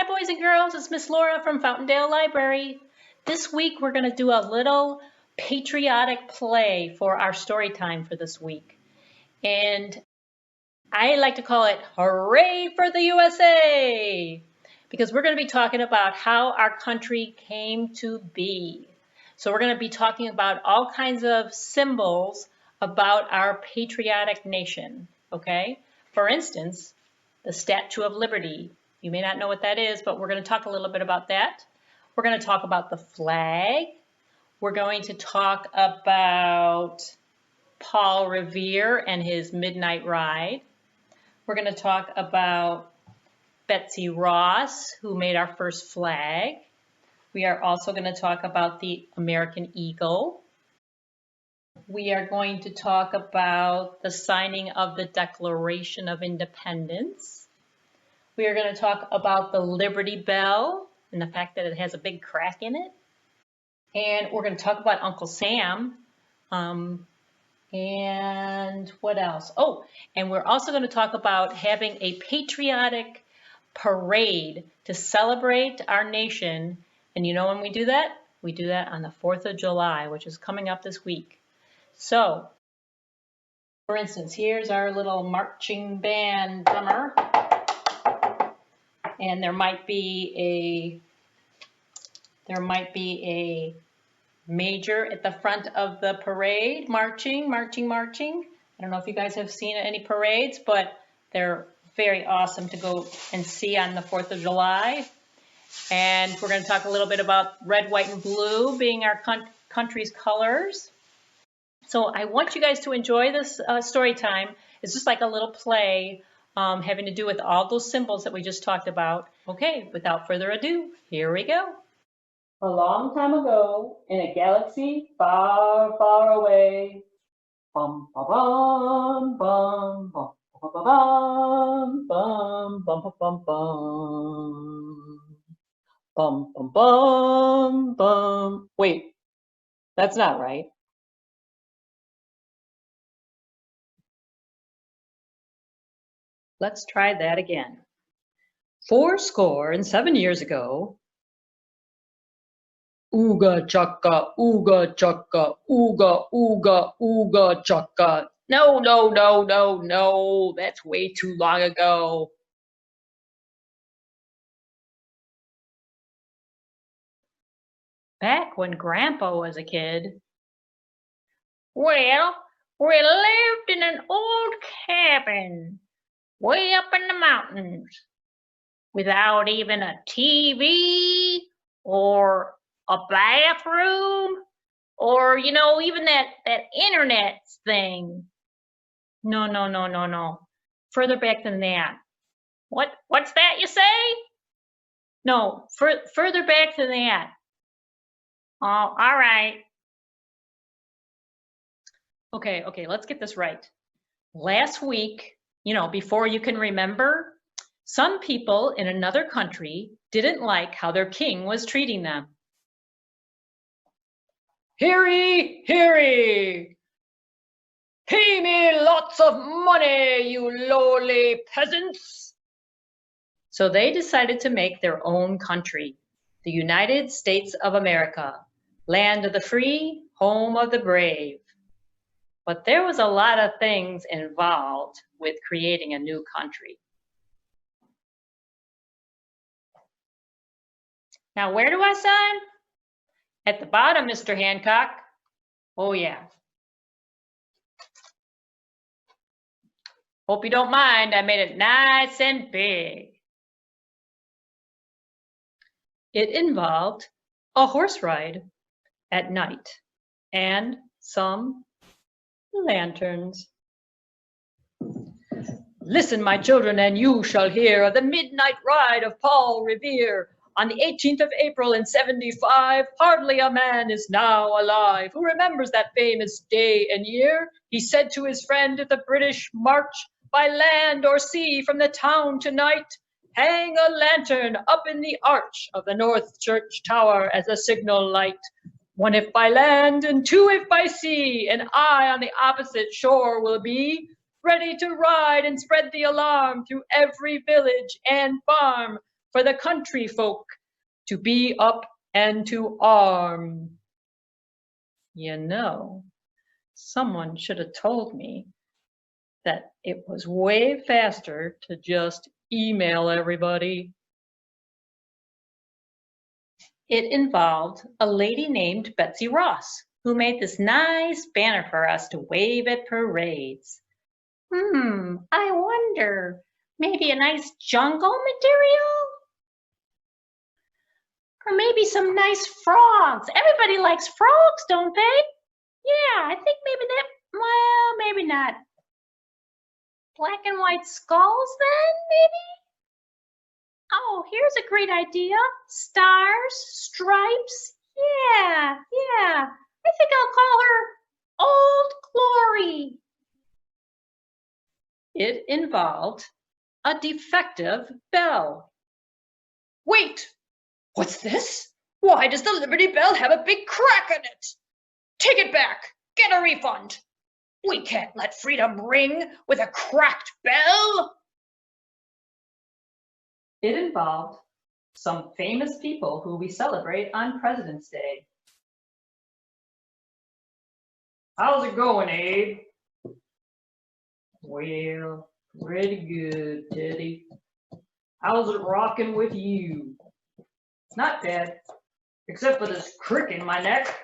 boys and girls, it's Miss Laura from Fountaindale Library. This week we're going to do a little patriotic play for our story time for this week. And I like to call it Hooray for the USA! Because we're going to be talking about how our country came to be. So we're going to be talking about all kinds of symbols about our patriotic nation, okay? For instance, the Statue of Liberty. You may not know what that is, but we're going to talk a little bit about that. We're going to talk about the flag. We're going to talk about Paul Revere and his midnight ride. We're going to talk about Betsy Ross, who made our first flag. We are also going to talk about the American eagle. We are going to talk about the signing of the Declaration of Independence. We are going to talk about the Liberty Bell and the fact that it has a big crack in it. And we're going to talk about Uncle Sam. And what else? Oh, and we're also going to talk about having a patriotic parade to celebrate our nation. And you know when we do that? We do that on the 4th of July, which is coming up this week. So, for instance, here's our little marching band drummer. And there might be a major at the front of the parade, marching. I don't know if you guys have seen any parades, but they're very awesome to go and see on the 4th of July. And we're going to talk a little bit about red, white, and blue being our country's colors. So I want you guys to enjoy this story time. It's just like a little play having to do with all those symbols that we just talked about. Okay, without further ado, here we go. A long time ago, in a galaxy far, far away, bum bum bum bum bum bum bum bum bum bum bum bum bum. Wait, that's not right. Let's try that again. fourscore and 7 years ago. Ooga chaka, ooga chaka, ooga, ooga, ooga chaka. No, that's way too long ago. Back when Grandpa was a kid. Well, we lived in an old cabin way up in the mountains without even a TV or a bathroom or, even that internet thing. No. Further back than that. What's that you say? No, further back than that. Oh, all right. Okay, let's get this right. Last week, before you can remember, some people in another country didn't like how their king was treating them. Heary! Pay me lots of money, you lowly peasants! So they decided to make their own country, the United States of America, land of the free, home of the brave. But there was a lot of things involved with creating a new country. Now, where do I sign? At the bottom, Mr. Hancock. Oh, yeah. Hope you don't mind, I made it nice and big. It involved a horse ride at night and some lanterns. Listen, my children, and you shall hear of the midnight ride of Paul Revere. On the 18th of April in 75, hardly a man is now alive who remembers that famous day and year. He said to his friend, if the British march by land or sea from the town tonight, hang a lantern up in the arch of the North Church Tower as a signal light. 1 if by land, and 2 if by sea, and I on the opposite shore will be, ready to ride and spread the alarm through every village and farm, for the country folk to be up and to arm. You know, someone should have told me that it was way faster to just email everybody. It involved a lady named Betsy Ross, who made this nice banner for us to wave at parades. I wonder, maybe a nice jungle material? Or maybe some nice frogs. Everybody likes frogs, don't they? Yeah, I think maybe that, well, maybe not. Black and white skulls then, maybe? Oh, here's a great idea. Stars, stripes. Yeah. I think I'll call her Old Glory. It involved a defective bell. Wait, what's this? Why does the Liberty Bell have a big crack in it? Take it back. Get a refund. We can't let freedom ring with a cracked bell. It involved some famous people who we celebrate on President's Day. How's it going, Abe? Well, pretty good, Teddy. How's it rocking with you? Not bad, except for this crick in my neck.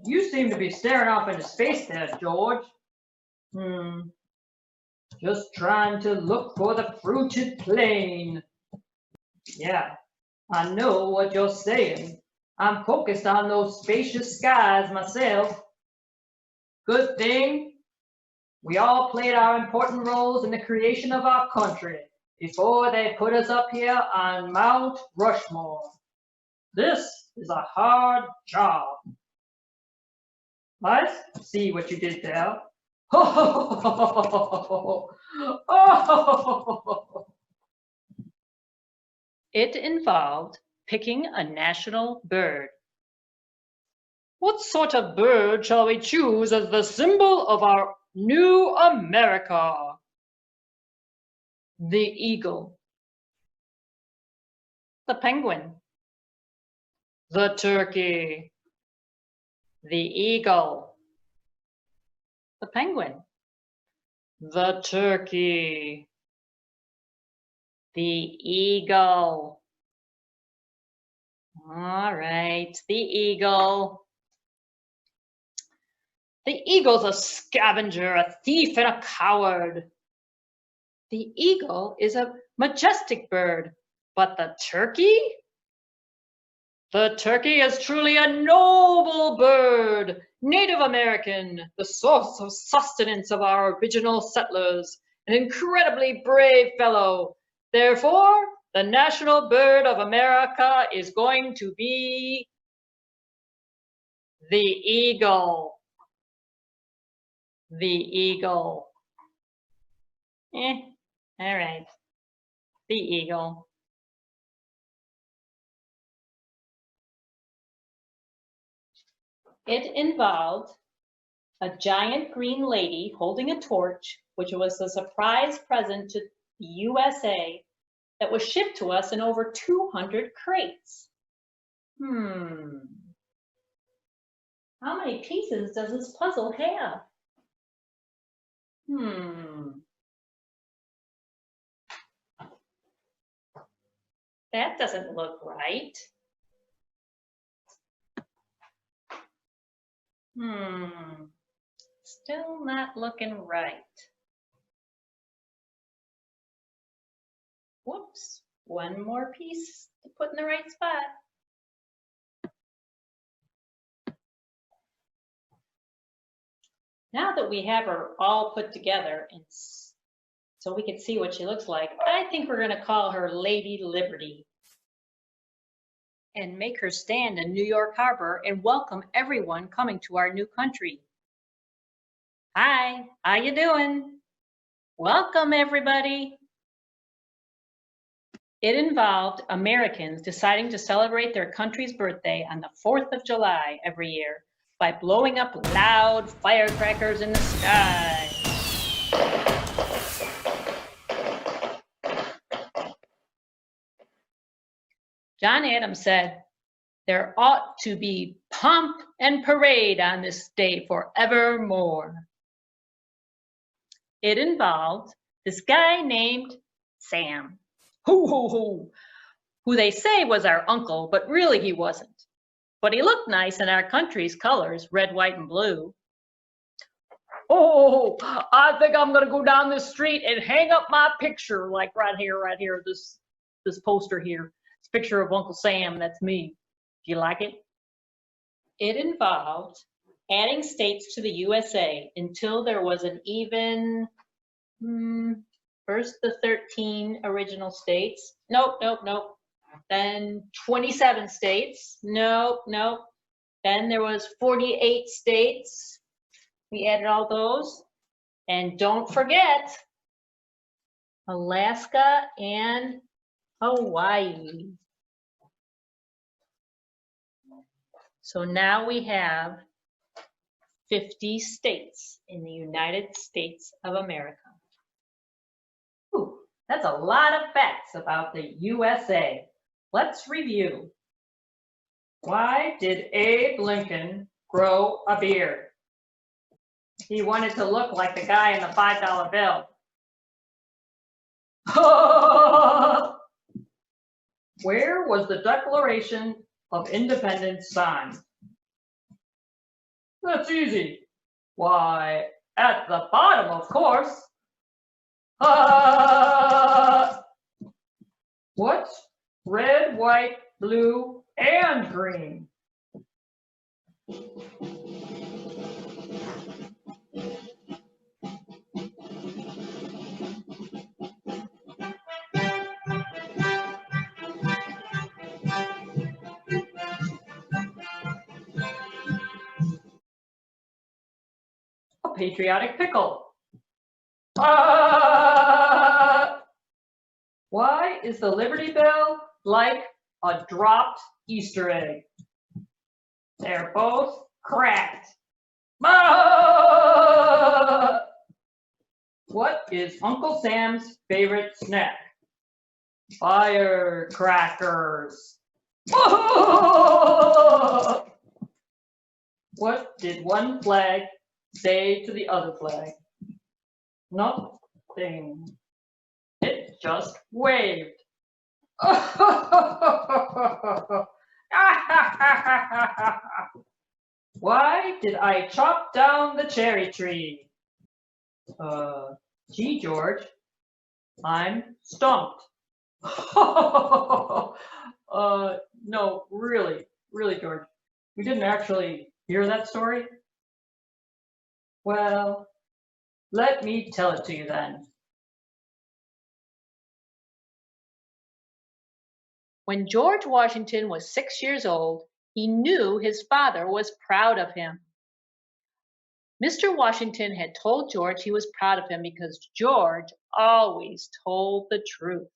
You seem to be staring off into space there, George. Just trying to look for the fruited plain. Yeah, I know what you're saying. I'm focused on those spacious skies myself. Good thing we all played our important roles in the creation of our country before they put us up here on Mount Rushmore. This is a hard job. I see what you did there. It involved picking a national bird. What sort of bird shall we choose as the symbol of our new America? The eagle. The penguin. The turkey. The eagle. The penguin. The turkey. The eagle. All right, the eagle. The eagle's a scavenger, a thief, and a coward. The eagle is a majestic bird, but the turkey? The turkey is truly a noble bird, Native American, the source of sustenance of our original settlers, an incredibly brave fellow. Therefore, the national bird of America is going to be the eagle. The eagle. All right. The eagle. It involved a giant green lady holding a torch, which was a surprise present to the USA that was shipped to us in over 200 crates. How many pieces does this puzzle have? That doesn't look right. Still not looking right. Whoops, one more piece to put in the right spot. Now that we have her all put together and so we can see what she looks like, I think we're going to call her Lady Liberty and make her stand in New York Harbor and welcome everyone coming to our new country. Hi, how you doing? Welcome, everybody. It involved Americans deciding to celebrate their country's birthday on the 4th of July every year by blowing up loud firecrackers in the sky. John Adams said, "There ought to be pomp and parade on this day forevermore." It involved this guy named Sam, who they say was our uncle, but really he wasn't. But he looked nice in our country's colors, red, white, and blue. "Oh, I think I'm gonna go down this street and hang up my picture, like right here, this poster here. It's a picture of Uncle Sam, that's me. Do you like it?" It involved adding states to the USA until there was an even, first the 13 original states. Nope. Then 27 states. Nope. Then there was 48 states. We added all those. And don't forget Alaska and Hawaii. So now we have 50 states in the United States of America. Ooh, that's a lot of facts about the USA. Let's review. Why did Abe Lincoln grow a beard? He wanted to look like the guy in the $5 bill. Where was the Declaration of Independence signed? That's easy. Why, at the bottom, of course. What's red, white, blue, and green? A patriotic pickle. Why is the Liberty Bell like a dropped Easter egg? They're both cracked. What is Uncle Sam's favorite snack? Firecrackers. What did one flag say to the other flag? Nothing. It just waved. Why did I chop down the cherry tree? Gee, George, I'm stumped. No, really, George, we didn't actually hear that story. Well, let me tell it to you then. When George Washington was 6 years old, he knew his father was proud of him. Mr. Washington had told George he was proud of him because George always told the truth.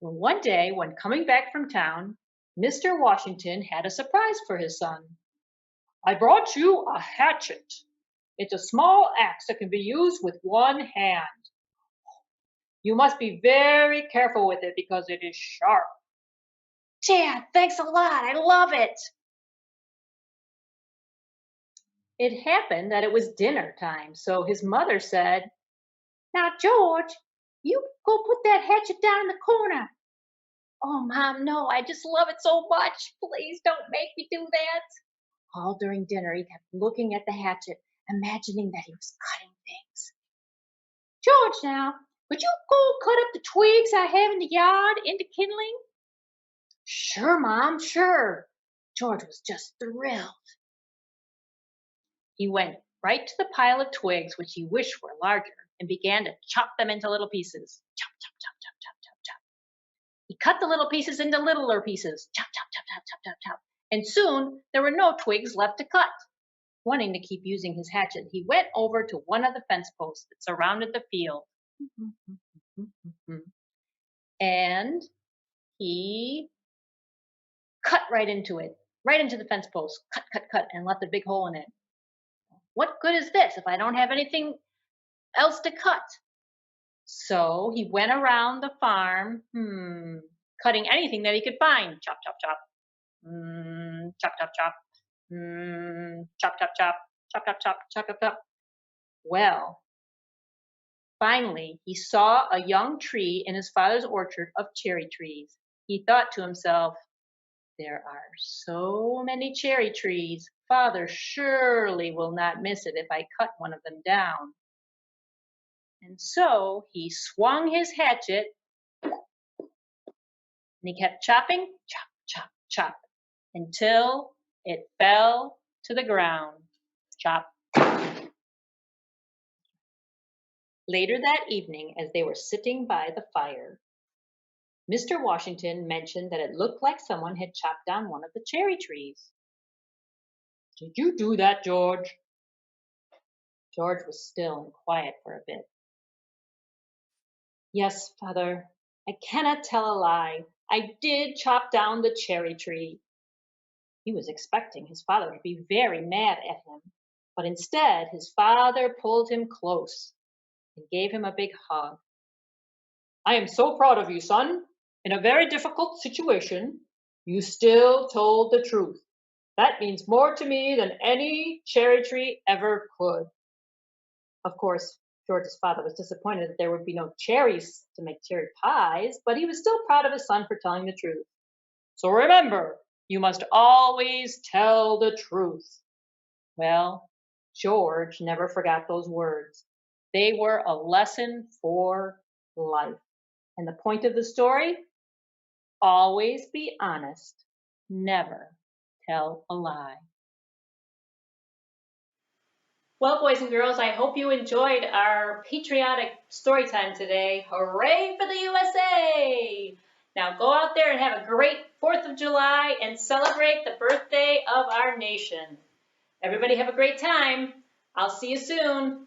Well, one day, when coming back from town, Mr. Washington had a surprise for his son. "I brought you a hatchet. It's a small axe that can be used with one hand. You must be very careful with it because it is sharp." "Dad, thanks a lot. I love it." It happened that it was dinner time, so his mother said, "Now, George, you go put that hatchet down in the corner." "Oh, Mom, no, I just love it so much. Please don't make me do that." All during dinner, he kept looking at the hatchet, imagining that he was cutting things. "George, now, could you go cut up the twigs I have in the yard into kindling?" "Sure, Mom, sure." George was just thrilled. He went right to the pile of twigs, which he wished were larger, and began to chop them into little pieces. Chop, chop, chop, chop, chop, chop, chop. He cut the little pieces into littler pieces. Chop, chop, chop, chop, chop, chop, chop. And soon there were no twigs left to cut. Wanting to keep using his hatchet, he went over to one of the fence posts that surrounded the field. And he cut right into it, right into the fence post. Cut, cut, cut, and left a big hole in it. What good is this if I don't have anything else to cut? So he went around the farm, cutting anything that he could find. Chop, chop, chop. Chop, chop, chop. Chop, chop, chop. Chop, chop, chop. Chop, chop, chop. Well, finally, he saw a young tree in his father's orchard of cherry trees. He thought to himself, there are so many cherry trees. Father surely will not miss it if I cut one of them down. And so he swung his hatchet and he kept chopping, chop, chop, chop, until it fell to the ground. Chop. Later that evening, as they were sitting by the fire, Mr. Washington mentioned that it looked like someone had chopped down one of the cherry trees. Did you do that, George? George was still and quiet for a bit. Yes, Father, I cannot tell a lie. I did chop down the cherry tree. He was expecting his father to be very mad at him, but instead his father pulled him close and gave him a big hug. I am so proud of you, son. In a very difficult situation, you still told the truth. That means more to me than any cherry tree ever could. Of course, George's father was disappointed that there would be no cherries to make cherry pies, but he was still proud of his son for telling the truth. So remember, you must always tell the truth. Well, George never forgot those words. They were a lesson for life. And the point of the story? Always be honest. Never tell a lie. Well, boys and girls, I hope you enjoyed our patriotic story time today. Hooray for the USA! Now go out there and have a great 4th of July and celebrate the birthday of our nation. Everybody have a great time. I'll see you soon.